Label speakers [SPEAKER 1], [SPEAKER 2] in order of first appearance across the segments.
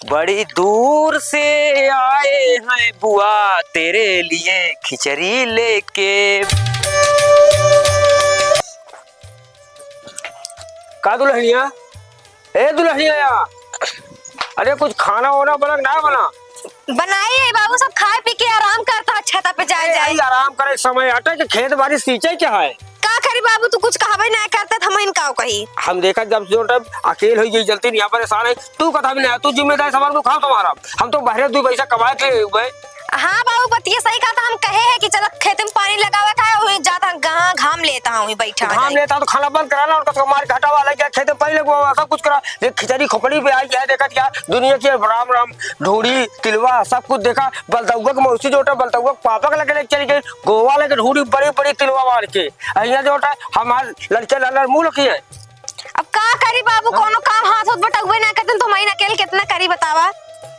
[SPEAKER 1] बड़ी दूर से आए हैं बुआ तेरे लिए खिचड़ी लेके। का दुल्हनिया? ए दुल्हनिया, अरे कुछ खाना वाना बना ना बना?
[SPEAKER 2] बनाइए बाबू, सब खाए पी के आराम करता छत पे जाए
[SPEAKER 1] आराम करे समय अटे के खेत बाड़ी सींचे क्या है?
[SPEAKER 2] का करी बाबू, तू कुछ कहबे ना करते हम इनका कही।
[SPEAKER 1] हम देखा जब जो अकेले हुई जलती नहीं परेशान है तू कथा भी नहीं, तू जिम्मेदारी संभाल तू खाओ तुम्हारा। हम तो बहरे 2 पैसा कमाए के हुए।
[SPEAKER 2] हाँ बाबू बतिया सही कहा था, हम कहे है कि चलो खेत में पानी लगावा का है, जाता गहाँ घाम लेता हूँ बैठा
[SPEAKER 1] घाम लेता तो खाना बंद कराना और उसको मार घाटा वाला क्या खेत में पहले सब कुछ करा। देख खिचड़ी खोपड़ी पे आई है, देखा क्या दुनिया की राम राम ढूढ़ी तिलवा सब कुछ देखा। बलतौआ के मौसी जो बलतौआ पापा के लगे चली गई गोवा लेके ढूढ़ी बड़ी बड़ी तिलवा मार के अहिया जो हमारे लड़के लड़ मुंह रखी है।
[SPEAKER 2] अब का करी बाबू, कोनो काम हाथ होत बटुए ना करते तो महीना अकेले कितना करी बतावा।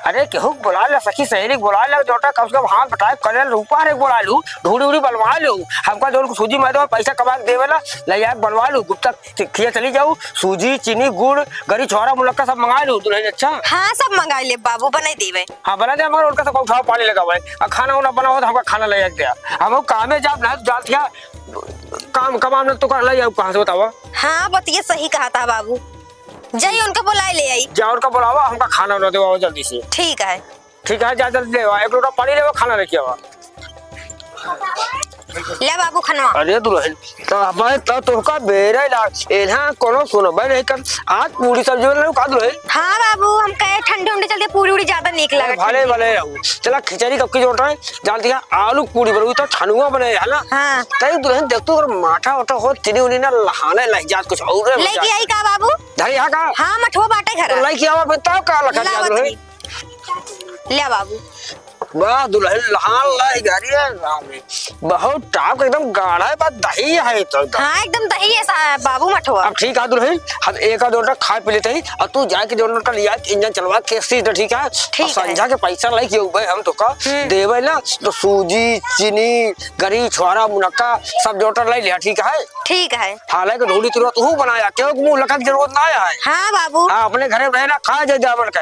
[SPEAKER 1] अरे केहू बुला ले, सखी सहेली बुला ले, जोटा कम से कम हाथ बटाए करे रूपा रे बुला लू, ढूढ़ी उड़ी बनवा लू। हमका जो सूजी मैदा पैसा कमा के देवेला ले बनवा लू, गुप्ता खिया चली जाऊ। सूजी चीनी गुड़ गरी छोरा मुलक्का सब मंगा लू दुल्हन। अच्छा हाँ
[SPEAKER 2] सब मंगा ले बाबू, बना देवे।
[SPEAKER 1] हाँ बना दे, हमारे उनका सब उठाओ पानी लगा हुआ है। खाना वाना बना हुआ तो हमका खाना ले दिया। हम कामे जाब ना जात क्या काम कमाम तो कर ले कहाँ से बतावा।
[SPEAKER 2] हाँ बतिया सही कहा था बाबू, जाइए उनका बुलाए ले आई।
[SPEAKER 1] जा उनका बुलावा, हमका खाना ना देवा जल्दी से।
[SPEAKER 2] ठीक है
[SPEAKER 1] जा जल्दी ले एक लोटा पानी ले खाना लेके आवा।
[SPEAKER 2] ले बाबू खाना।
[SPEAKER 1] अरे दुल्हन तो का बेरे लाग एला कोनो सुनो भाई नहीं कर आज पूरी सब्जी बना का दुल्हन।
[SPEAKER 2] हां बाबू, हम कहे ठंडे ठंडे चलते पूरी उड़ी ज्यादा नीक लगे।
[SPEAKER 1] भले भले चला खिचड़ी कब की जोड़ रहा है जानती है आलू पूरी बनू तो ठनुआ बने है ना।
[SPEAKER 2] हां
[SPEAKER 1] तई दुल्हन देख तू अगर माठा ओटा हो तिनी उनी ना लहाने लग जात कुछ और
[SPEAKER 2] लेके आई का बाबू।
[SPEAKER 1] धरी हां का
[SPEAKER 2] हां मठो बाटे घर
[SPEAKER 1] लेके आवा बताओ का लखा जा दुल्हन।
[SPEAKER 2] ले बाबू।
[SPEAKER 1] वाह दुल्हन लहान लाई गाड़ी है बहुत टाप एकदम गाढ़ा है, बात दही है तो
[SPEAKER 2] हाँ एकदम दही है बाबू मठुआ।
[SPEAKER 1] अब ठीक है दुल्हन, हम एक आध ऑर्डर खा पी लेते हैं और तू जाके जो ऑर्डर का लिया इंजन चलवा कैसे तो ठीक है। संझा के पैसा लाई क्यों भाई हम तो का देवे ना तो सूजी चीनी गरी छोरा मुनक्का सब ऑर्डर लाई लिया। ठीक है
[SPEAKER 2] ठीक है।
[SPEAKER 1] हालांकि ढोली तुरंत तू बनाया क्यों मुंह लगा की जरूरत ना है।
[SPEAKER 2] हाँ बाबू
[SPEAKER 1] हाँ अपने घरे रहना खा जाए जावन का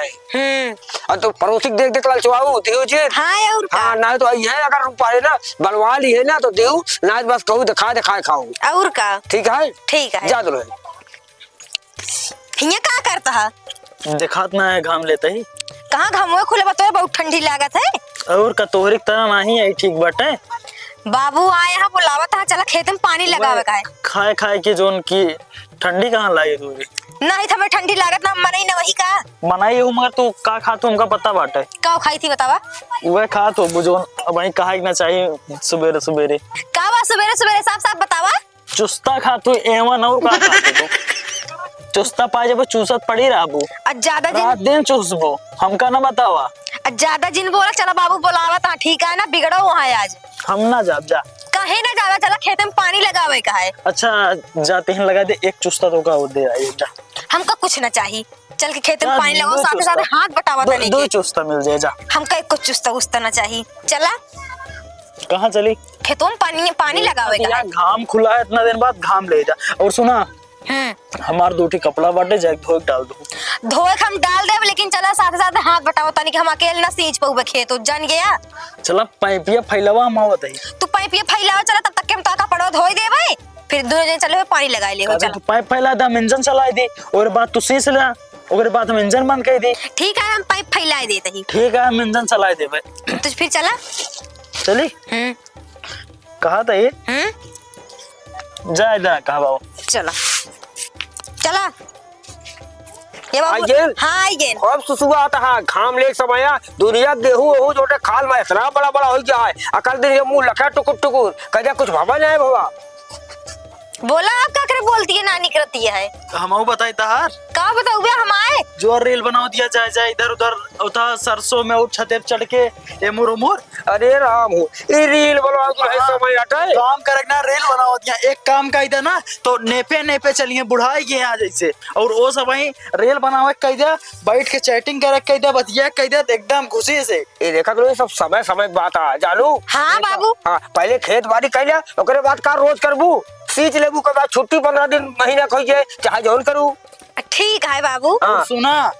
[SPEAKER 1] और तो पड़ोसी देख देख ललचवाऊ देव जी।
[SPEAKER 2] हाँ और
[SPEAKER 1] हाँ ना तो ये अगर रुपा है ना बनवा ली है ना तो देव ना बस कहूँ दिखा दिखाए खाऊ
[SPEAKER 2] और का।
[SPEAKER 1] ठीक है जा दो
[SPEAKER 2] हिया का करता है
[SPEAKER 3] दिखात ना है घाम लेते ही
[SPEAKER 2] कहाँ घाम खुले बता बहुत ठंडी लागत है
[SPEAKER 3] और कतोहरी तरह नहीं है ठीक बटे।
[SPEAKER 2] बाबू आए यहाँ बुलावत है, चला खेत में पानी लगावे का है।
[SPEAKER 3] खाए खाए की जोन की ठंडी कहाँ लागे दूरी
[SPEAKER 2] नहीं हमें ठंडी लागत ना मनाई ना वही का
[SPEAKER 3] मनाई हूँ मगर तू का खा तू हमका पता बाटे
[SPEAKER 2] का खाई थी बतावा।
[SPEAKER 3] वह खा तो बुझोन अब वही कहा ना चाहिए सवेरे सवेरे
[SPEAKER 2] का बा सवेरे सवेरे साफ साफ बतावा।
[SPEAKER 3] चुस्ता खा तू एवन और का खा तू चुस्ता पाए जब चूसत पड़ी रहबू
[SPEAKER 2] ज्यादा
[SPEAKER 3] रात दिन चूसबो हमका ना बतावा।
[SPEAKER 2] ज्यादा जिन बोला चला बाबू बुलावा था ठीक है ना बिगड़ो वहाँ आज
[SPEAKER 3] हम ना जाब जा
[SPEAKER 2] कहे ना जावा, चला खेत में पानी लगावे का है।
[SPEAKER 3] अच्छा जाते हैं लगा दे एक चुस्ता तो का दे आई जा
[SPEAKER 2] हमका कुछ ना चाहिए, चल के खेत में पानी लगाओ साथ साथ हाथ बटावा था
[SPEAKER 3] दो चुस्ता मिल जाए जा।
[SPEAKER 2] हमका एक कुछ चुस्ता उस्ता ना चाहिए। चला
[SPEAKER 3] कहाँ चली
[SPEAKER 2] खेतों में पानी लगावे का।
[SPEAKER 3] घाम खुला है इतना दिन बाद घाम ले जा। और सुना हमार 2 कपड़ा बाटे जाके धोए डाल दो।
[SPEAKER 2] धोए हम डाल दे लेकिन चला साथ साथ हाथ बटाओ तानी कि हम अकेले ना सींच पाऊबे खेत जान गया।
[SPEAKER 3] चला पाइपिया फैलावा हम आवत है
[SPEAKER 2] तू पाइपिया फैलावा चला तब तक के हम ताका पड़ो धोई देबे फिर दोनों जन चले पानी लगाए ले हो। चल
[SPEAKER 3] तू पाइप फैला दा हम इंजन चला दे और बाद तू सींच ले और बाद हम इंजन बंद कर दे।
[SPEAKER 2] ठीक है हम पाइप फैला देते ही।
[SPEAKER 3] ठीक है हम इंजन चला देबे
[SPEAKER 2] तो फिर चला
[SPEAKER 3] चली कहा था ये जाए दा कहा बाबू
[SPEAKER 2] चला चला ये बाबू। हाँ आई गेल
[SPEAKER 1] अब सुसुआ आता है घाम ले समय दुनिया गेहूं हो जोटे खाल में इतना बड़ा बड़ा हो गया है अकल दिन ये मुंह लखा टुकुर टुकुर कजा कुछ भावा नहीं बाबा।
[SPEAKER 2] बोला आप क्या करे बोलती है नानी करती है
[SPEAKER 3] हम बताई तहार
[SPEAKER 2] का बताऊ बे हम आए
[SPEAKER 3] जो रेल बनाओ दिया जाए जाए इधर उधर उठा सरसों में उठ छते चढ़ के एमुर उमुर।
[SPEAKER 1] अरे राम हो ये रील बनवा तो है समय हटाए
[SPEAKER 3] काम करना रेल बनाओ दिया एक काम का इधर ना तो नेपे नेपे चलिए बुढ़ाई के यहाँ जैसे और वो सब वही रेल बनावे कह दिया बैठ के चैटिंग करे कह दिया बतिया कह दिया एकदम खुशी से।
[SPEAKER 1] ये देखा करो ये सब समय समय बात है जानू।
[SPEAKER 2] हाँ बाबू
[SPEAKER 1] हाँ पहले खेत बाड़ी कर लिया ओकरे बाद का रोज करबू सींच लेबू के बाद छुट्टी 15 दिन महीना खोजे चाहे जौन करू।
[SPEAKER 2] ठीक है बाबू।
[SPEAKER 1] हाँ।
[SPEAKER 3] सुना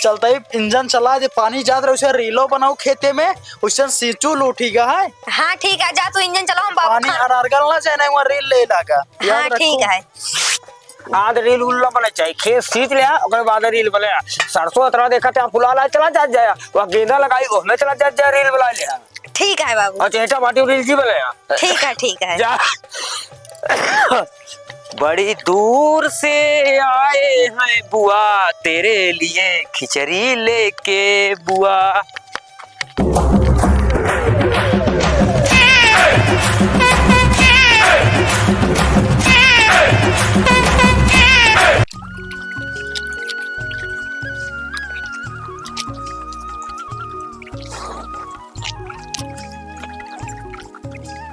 [SPEAKER 3] चलता ही इंजन चला दे, पानी जात रहे उसे रीलो बनाओ खेते में, उसे सींचू लूठी का है।
[SPEAKER 2] हाँ ठीक है, जा तू इंजन चलाओ, हम बाबू
[SPEAKER 3] पानी
[SPEAKER 2] खाना।
[SPEAKER 3] अनारगल ना जाने वहाँ रील ले लगा।
[SPEAKER 2] हाँ ठीक है।
[SPEAKER 1] आध रील उल्ला बने चाहिए, खेत सींच लिया ओकर बाद रील बने। सरसों अतरा देखा थे फुला ला चला जा जाया, वह गेंदा लगाई उसमें चला जा जाया रील बना लिया।
[SPEAKER 2] ठीक है बाबू।
[SPEAKER 1] और चेटा बाटी रील जी बने।
[SPEAKER 2] ठीक है
[SPEAKER 1] जा। बड़ी दूर से आए हैं बुआ, तेरे लिए खिचड़ी लेके बुआ।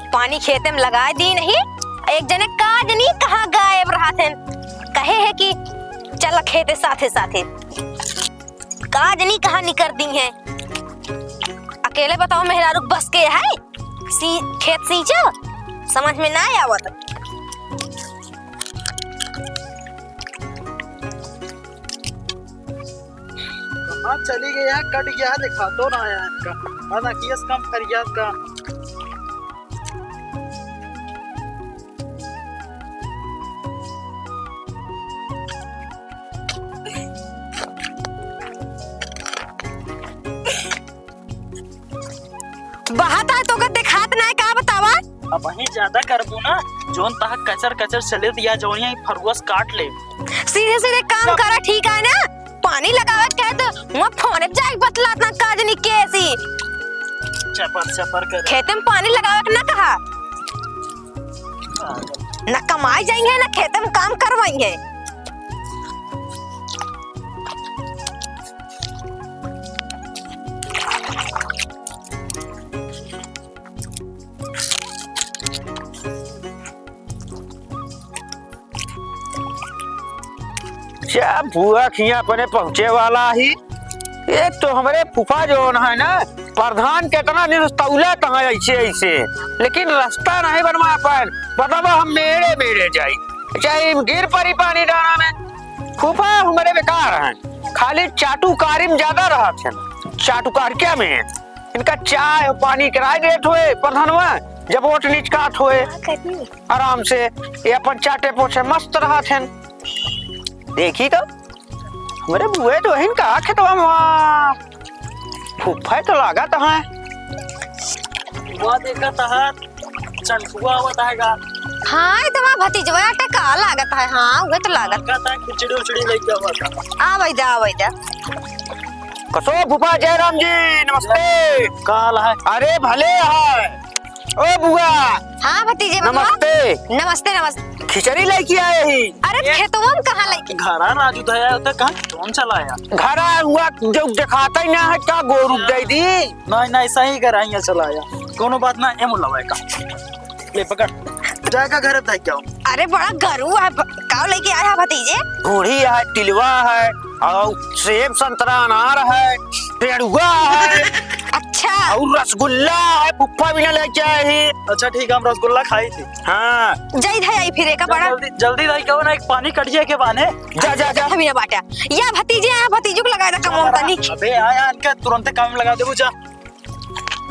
[SPEAKER 2] पानी खेते में लगा दी नहीं, एक जने काज नहीं कहाँ गायब रहा थे, कहे है कि चल खेते साथे साथे, काज नहीं कहाँ निकर दी है। अकेले बताओ मेहरारू बस के है खेत सींचो, समझ में ना आवत।
[SPEAKER 3] कहाँ चली गई है, कट गया है, दिखा तो ना आया इनका। आधा केस कम कर गया इसका।
[SPEAKER 2] बहाता है तो का दिखात ना है, का बतावा।
[SPEAKER 3] अब वही ज्यादा करबू ना, जोन तह कचर कचर चले दिया जोनिया फरगोस काट ले।
[SPEAKER 2] सीधे सीधे काम करा, ठीक है ना। पानी लगावत कहे तो वहाँ फोन पे जाके बतलात ना, काज नहीं कैसी
[SPEAKER 3] चपर चपर कर
[SPEAKER 2] खेते में पानी लगावत ना कहा, ना कमाई जाएंगे ना खेते में काम करवाएंगे।
[SPEAKER 1] क्या बुआ खिया अपने पहुंचे वाला ही। एक तो हमारे फूफा जो है ना प्रधान कितना निरस्तौला तहाँ ऐसे ऐसे, लेकिन रास्ता नहीं बनवा पाए। बतावा हम मेरे मेरे जाई चाहे गिर पड़ी पानी डाना में। फूफा हमारे बेकार हैं, खाली चाटुकारी में ज्यादा रहा थे। चाटुकार क्या में इनका चाय पानी किराए देत हुए प्रधानवा, जब वोट निचकात हुए आराम से ये अपन चाटे पोछे मस्त रहा थे। देखी तो हमारे बुए तो इनका खेतवा में फूफा तो लगा तो है।
[SPEAKER 3] वो देखा तह चंटुआ होता हैगा।
[SPEAKER 2] हाँ तो वहाँ भतीजवा टका लागत है। हाँ वो तो लागत
[SPEAKER 3] कहता है खिचड़ी उचड़ी लेके हुआ था।
[SPEAKER 2] आ भाई जा।
[SPEAKER 1] कसो फूफा जयराम जी नमस्ते।
[SPEAKER 3] काल है।
[SPEAKER 1] अरे भले है ओ बुआ।
[SPEAKER 2] हाँ भतीजे
[SPEAKER 1] नमस्ते।
[SPEAKER 2] नमस्ते।
[SPEAKER 1] खिचड़ी लेके आए ही।
[SPEAKER 2] अरे खेतवा में कहाँ लेके
[SPEAKER 3] घरा राजू दया होता कहाँ कौन चलाया।
[SPEAKER 1] घरा हुआ जो दिखाता ही ना है, क्या गोरू दे दी।
[SPEAKER 3] नहीं सही कराइए चलाया, कोनो बात ना एम लवाएगा। ले पकड़ जाएगा घर तक क्या।
[SPEAKER 2] अरे बड़ा गरू है, का लेके आया भतीजे।
[SPEAKER 1] घोड़ी है, टिलवा है और सेब संतरा अनार है, पेड़ुआ है
[SPEAKER 2] अच्छा
[SPEAKER 1] और रसगुल्ला है। फूफा भी ना लेके आए ही।
[SPEAKER 3] अच्छा ठीक है, हम रसगुल्ला खाई थी।
[SPEAKER 1] हाँ
[SPEAKER 2] जय धई फिर का बड़ा
[SPEAKER 3] जल्दी दाई कहो ना, एक पानी कट जाए के बाने।
[SPEAKER 1] जा
[SPEAKER 2] अभी ना बाटा या भतीजे आया, भतीजो को लगाया था कम तनी।
[SPEAKER 3] अबे आया इनका तुरंत काम लगा दे बुझा।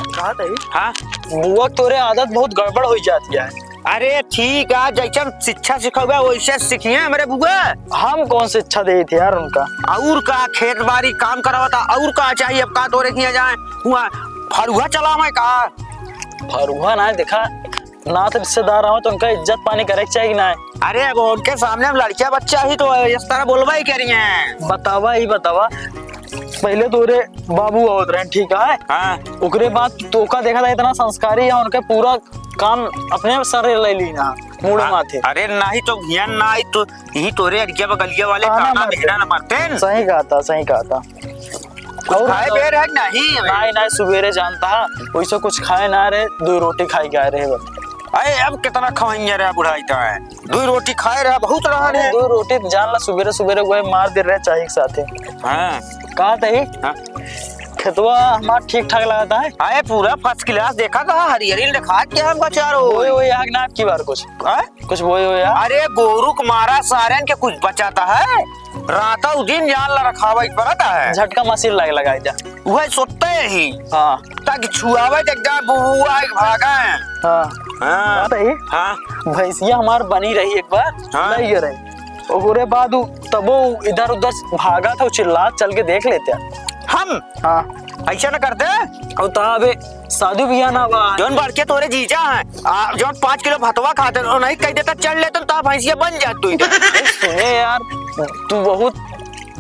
[SPEAKER 3] कहा था
[SPEAKER 1] हाँ
[SPEAKER 3] बुआ तोरे आदत बहुत गड़बड़ हो जाती है।
[SPEAKER 1] अरे ठीक है, जैसा शिक्षा सिखोगा वैसे सीखिए हमारे बुआ।
[SPEAKER 3] हम कौन से इच्छा दे थे यार उनका।
[SPEAKER 1] और का खेत बाड़ी काम करावता और का चाहिए। अब का तोरे किया जाए हुआ फरुआ चलावे का।
[SPEAKER 3] फरुआ ना देखा ना तो रिश्तेदार हो तो उनका इज्जत पानी करे चाहिए ना।
[SPEAKER 1] अरे अब उनके सामने हम लड़किया बच्चा ही तो इस तरह बोलवा ही कह रही हैं।
[SPEAKER 3] बतावा पहले तोरे बाबू होत रहे ठीक है।
[SPEAKER 1] हाँ
[SPEAKER 3] ओकरे बाद तो का देखा था इतना संस्कारी है, उनके पूरा काम अपने सर ले लीना मूड माथे।
[SPEAKER 1] अरे नहीं तो घियन नहीं तो यही तोरे अड़किया बगलिया वाले खाना भेड़ा न मरते।
[SPEAKER 3] सही कहा था।
[SPEAKER 1] और खाए बेर है नहीं
[SPEAKER 3] सुबेरे जानता है वैसे कुछ खाए ना रे, 2 रोटी खाई गए रहे।
[SPEAKER 1] अरे अब कितना खवाइए रे बुढ़ाई तो है, 2 रोटी खाए रहा बहुत रहा रे।
[SPEAKER 3] 2 रोटी जान ला सुबेरे वो मार दे रहे चाय के साथे।
[SPEAKER 1] हाँ
[SPEAKER 3] कहा था
[SPEAKER 1] हाँ?
[SPEAKER 3] खेतवा हमारा ठीक ठाक लगाता है।
[SPEAKER 1] अरे पूरा फर्स्ट क्लास देखा कहा हरियरी लिखा क्या हमका चारो
[SPEAKER 3] बोए हो यार ना की बार कुछ कुछ बोए हो यार।
[SPEAKER 1] अरे गोरू मारा सारे के कुछ बचाता है राता दिन जान ला रखा हुआ पड़ता है
[SPEAKER 3] झटका मशीन लगाई जा
[SPEAKER 1] वह सोते ही
[SPEAKER 3] हाँ
[SPEAKER 1] ताकि छुआवे एकदम बुआ भागा है।
[SPEAKER 3] हाँ
[SPEAKER 1] हाँ
[SPEAKER 3] बताइए
[SPEAKER 1] हाँ
[SPEAKER 3] भैंसिया हमार बनी रही एक बार
[SPEAKER 1] हाँ।
[SPEAKER 3] नहीं रही और बाद तब वो इधर उधर भागा था चिल्ला चल के देख लेते
[SPEAKER 1] हम
[SPEAKER 3] हाँ
[SPEAKER 1] ऐसा न करते
[SPEAKER 3] और तब साधु भैया ना बा
[SPEAKER 1] जौन बड़के तोरे जीजा है जौन 5 किलो भतवा खाते और नहीं कह देता चल लेते तो भैंसिया बन जात तू
[SPEAKER 3] सुने यार तू बहुत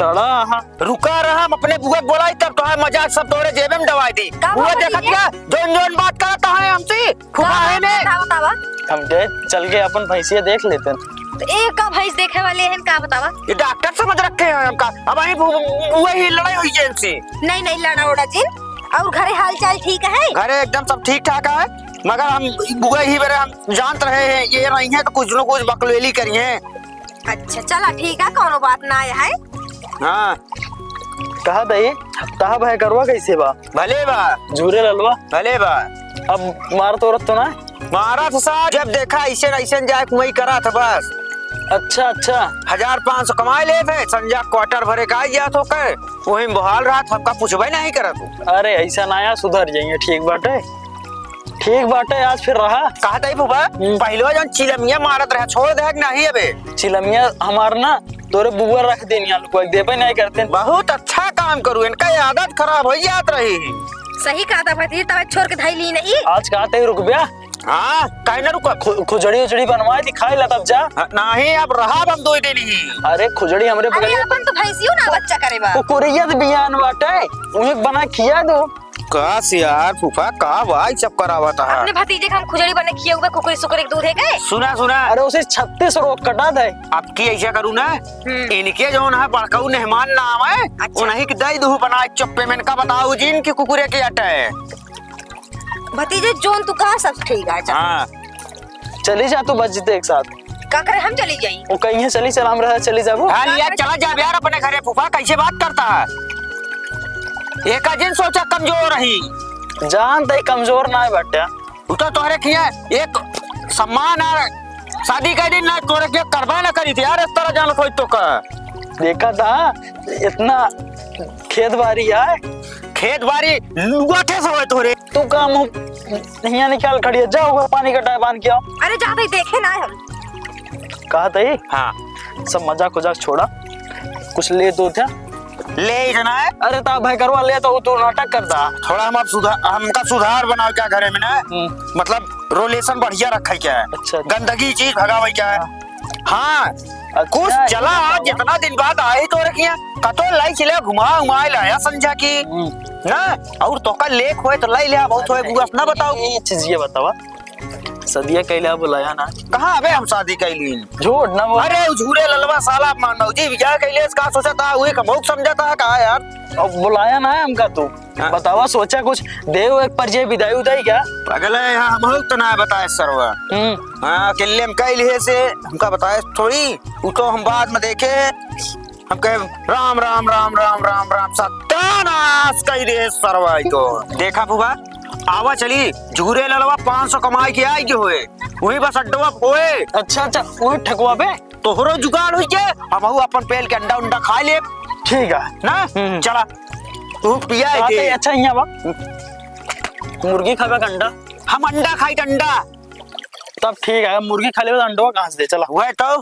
[SPEAKER 3] तड़ा हाँ
[SPEAKER 1] रुका रहा हम अपने बुआ बोला तब तो है मजाक सब तोरे जेबे में दवाई दी
[SPEAKER 2] का
[SPEAKER 1] वो
[SPEAKER 2] बात
[SPEAKER 1] देखा
[SPEAKER 2] है?
[SPEAKER 1] क्या जौन जौन बात करता है हमसे खुदा है ने
[SPEAKER 2] बतावा
[SPEAKER 3] हम गए चल के अपन भैंसिया देख लेते हैं।
[SPEAKER 2] तो एक का भैंस देखे वाले हैं का बतावा।
[SPEAKER 1] ये डॉक्टर समझ रखे हैं हमका अब वही वही लड़ाई हुई जेल से
[SPEAKER 2] नहीं नहीं लड़ा उड़ा जिन और घरे हाल चाल ठीक है।
[SPEAKER 1] घरे एकदम सब ठीक ठाक है मगर हम बुआ ही बेरे हम जानत रहे हैं ये नहीं है तो कुछ न कुछ बकलेली करी है।
[SPEAKER 2] अच्छा चला ठीक है कोनो बात ना है।
[SPEAKER 1] हाँ
[SPEAKER 3] कहा दई तहा भाई करवा कैसे बा
[SPEAKER 1] भले बा
[SPEAKER 3] झूरे ललवा
[SPEAKER 1] भले बा
[SPEAKER 3] अब मार तोरत तो ना
[SPEAKER 1] मारा था साहब जब देखा ऐसे ऐसे जाए वही करा था बस।
[SPEAKER 3] अच्छा
[SPEAKER 1] 1500 कमाए ले थे संजा क्वार्टर भरे का गया तो कर वही बहाल रहा था हमका पूछबे नहीं करा तू।
[SPEAKER 3] अरे ऐसा ना यार सुधर जाएंगे ठीक बाटे आज फिर रहा
[SPEAKER 1] कहा था फूफा पहले जन चिलमिया मारत रहा छोड़ दे नहीं अबे
[SPEAKER 3] चिलमिया हमार ना तोरे बुआ रख देनी आलू को देवे नहीं करते
[SPEAKER 1] बहुत अच्छा काम करू इनका आदत खराब हो जात रही।
[SPEAKER 2] सही कहा था भतीजी तब छोड़ के धाई ली नहीं।
[SPEAKER 3] आज कहते रुक गया
[SPEAKER 1] हाँ कहीं ना रुका
[SPEAKER 3] खुजड़ी उजड़ी बनवाए थी खाई ला तब जा
[SPEAKER 1] नहीं अब रहा हम 2 दिन ही।
[SPEAKER 3] अरे खुजड़ी हमरे
[SPEAKER 2] अरे
[SPEAKER 3] बगल
[SPEAKER 2] अपन तो भैंसियो ना बच्चा करे बा
[SPEAKER 3] वो कुरियत बियान बाटे उन्हें बना खिया दो
[SPEAKER 1] काश यार फूफा का भाई सब करावा था
[SPEAKER 2] अपने भतीजे का हम खुजड़ी बने किए हुए कुकुरी सुकुरी दूध है गए।
[SPEAKER 1] सुना
[SPEAKER 3] अरे उसे 36 रोक कटा दे
[SPEAKER 1] अब की ऐसा करूँ ना इनके जो है बड़काऊ मेहमान नाम है
[SPEAKER 2] अच्छा।
[SPEAKER 1] उन्हीं की दही दूह बना चुप्पे में इनका बताओ जिन की कुकुरे के आटा है।
[SPEAKER 2] भतीजे जोन तू कहा सब ठीक है।
[SPEAKER 1] हाँ
[SPEAKER 3] चली जा तू बचते एक साथ
[SPEAKER 2] का करे हम चली जाई
[SPEAKER 3] वो कहीं है चली सलाम रहा चली जाबो
[SPEAKER 1] हाँ यार चला जा यार अपने घरे फूफा कैसे बात करता है एक दिन सोचा कमजोर रही
[SPEAKER 3] जान तई कमजोर ना है बट्टा
[SPEAKER 1] तो तोहरे किया एक सम्मान आ शादी के दिन ना तोरे के करवा ना करी थी यार इस तरह जान कोई तो का
[SPEAKER 3] देखा था इतना खेत बारी है
[SPEAKER 1] खेत बारी लुगाठे से होए तोरे
[SPEAKER 3] तू काम यहाँ निकाल खड़ी है जाओ पानी का टाइम बांध के आओ।
[SPEAKER 2] अरे जाते ही देखे ना हम
[SPEAKER 3] कहा था ये
[SPEAKER 1] हाँ
[SPEAKER 3] सब मजाक उजाक छोड़ा कुछ ले दो था
[SPEAKER 1] ले जाना है।
[SPEAKER 3] अरे ता भाई करवा ले तो तू नाटक करता
[SPEAKER 1] थोड़ा हम अब हमका सुधार बनाओ क्या घरे में ना मतलब रोलेशन बढ़िया रखा क्या है
[SPEAKER 3] अच्छा।
[SPEAKER 1] गंदगी चीज भगावे क्या है। हाँ कुछ चला आज जितना दिन बाद आए तो रखिया कतो लाई चले घुमा लाया संझा की ना और तो का लेख होए तो लाई ले बहुत होए बुआ ना बताओ
[SPEAKER 3] ये चीज ये बतावा सदिया कैला बुलाया ना
[SPEAKER 1] कहाँ अबे हम शादी कैली
[SPEAKER 3] झूठ ना बोल
[SPEAKER 1] अरे झूरे ललवा साला मौजी विजय कैले इसका सोचा था वही कमोक समझा था कहा यार
[SPEAKER 3] अब बुलाया ना है हमका तू
[SPEAKER 1] हाँ।
[SPEAKER 3] बतावा सोचा कुछ देव एक परिचय विदाई उदाई क्या
[SPEAKER 1] अगले यहाँ हम तो ना बताए सरवा हाँ किले हम कैले से हमका बताए थोड़ी वो तो हम बाद में देखे हम कहे राम राम राम राम राम राम सत्यानाश कही दे सरवा तो देखा फूफा आवा चली झूरे ललवा 500 कमाई के आई जो हुए वही बस अड्डवा होए।
[SPEAKER 3] अच्छा वही ठकुआ पे
[SPEAKER 1] तोहरो जुगाड़ हुई के हम अपन पेल के अंडा उंडा खा ले
[SPEAKER 3] ठीक है
[SPEAKER 1] ना चला तू पिया है
[SPEAKER 3] अच्छा यहाँ बा मुर्गी खावे का अंडा
[SPEAKER 1] हम अंडा खाई अंडा
[SPEAKER 3] तब ठीक है मुर्गी खा ले अंडा कहाँ से दे चला
[SPEAKER 1] हुआ तो